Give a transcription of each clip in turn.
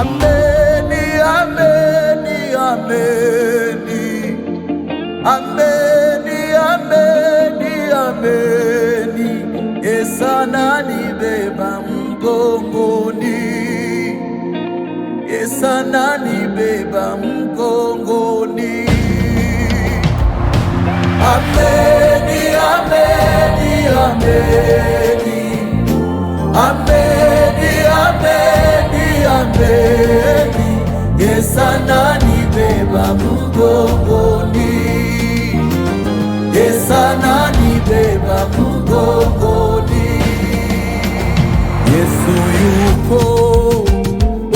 Ameni, ameni, ameni, ameni, ameni, ameni. Yesu ananibeba mgongoni, Yesu ananibeba mgongoni. Ameni, ameni, ameni, ameni, ameni, ameni. Yesu ananibeba mgongoni, Yesu ananibeba mgongoni. Yesu yuko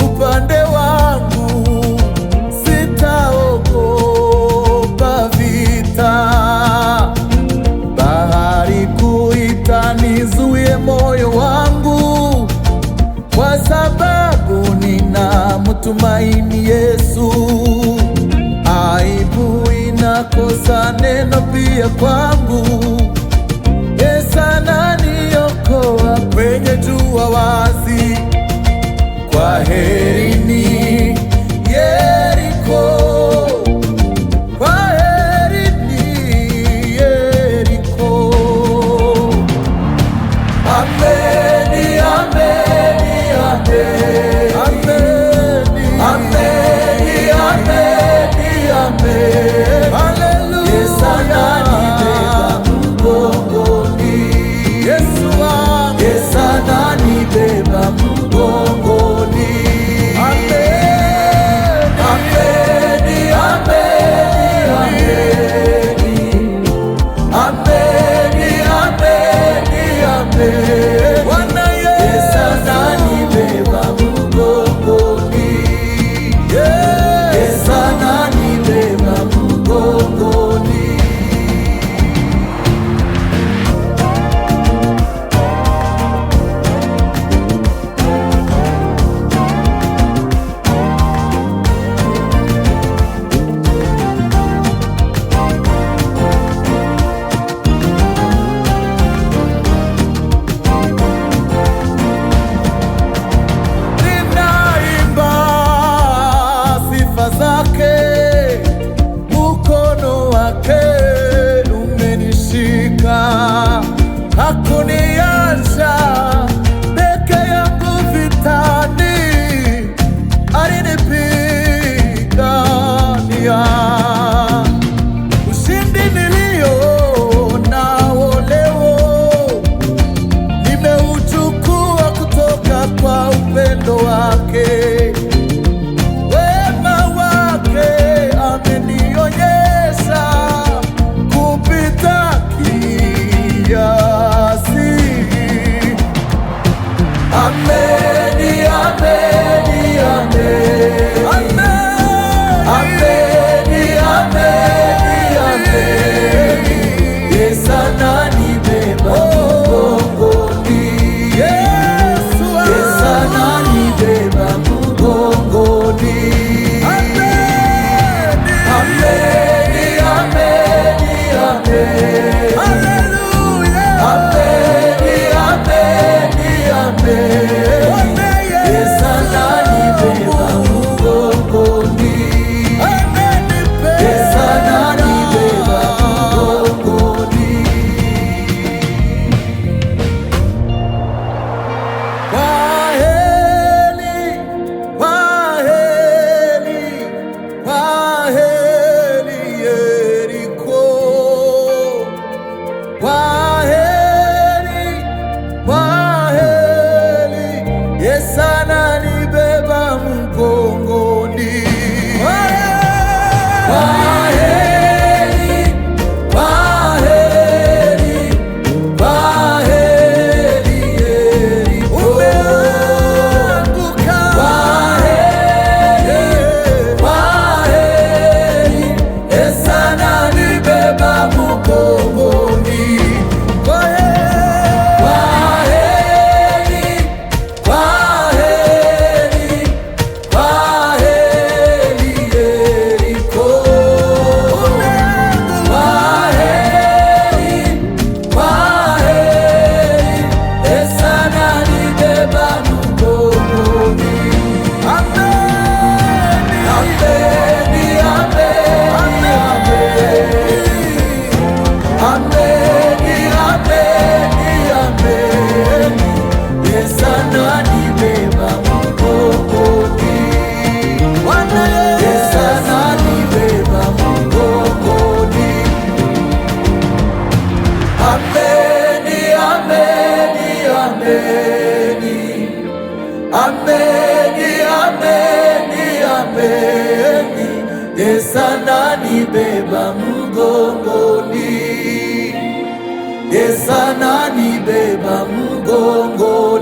upande wangu, sitaogopa vita. Bahari kuita nizuie moyo wangu, kwa sababu ninamtumaini Yesu. Aibu inakosa neno pia kwangu, Yesu ananiokoa kwenye jua wazi. Kwaherini Yeriko, kwaherini Yeriko. Ameni, ameni, ameni, ameni, ameni, ameni. Haleluya. Yesu ananibeba mgongoni, Yesu wangu, Yesu ananibeba mgongoni. Ameni, ameni, ameni, ameni, ameni, ameni. Bwana Yesu ananibeba mgongoni, Yesu ananibeba mgongoni. Ninaimba sifa zake, mkono wake umenishika, hakuniacha peke yangu vitani, alinipigania. Ushindi nilio nao leo nimeuchukua kutoka kwa upendo wake, wema wake amenionyesha kupita kiasi. Ameni, ameni, ameni, ameni, ameni, ameni. Yesu ananibeba mgongoni, Yesu ananibeba mgongoni. Ameni, ameni, ameni, ameni. Haleluya. Ameni, ameni, ameni. Yesu ameni, ameni, ameni, ameni. Yesu ananibeba mgongoni, Yesu ananibeba mgongoni.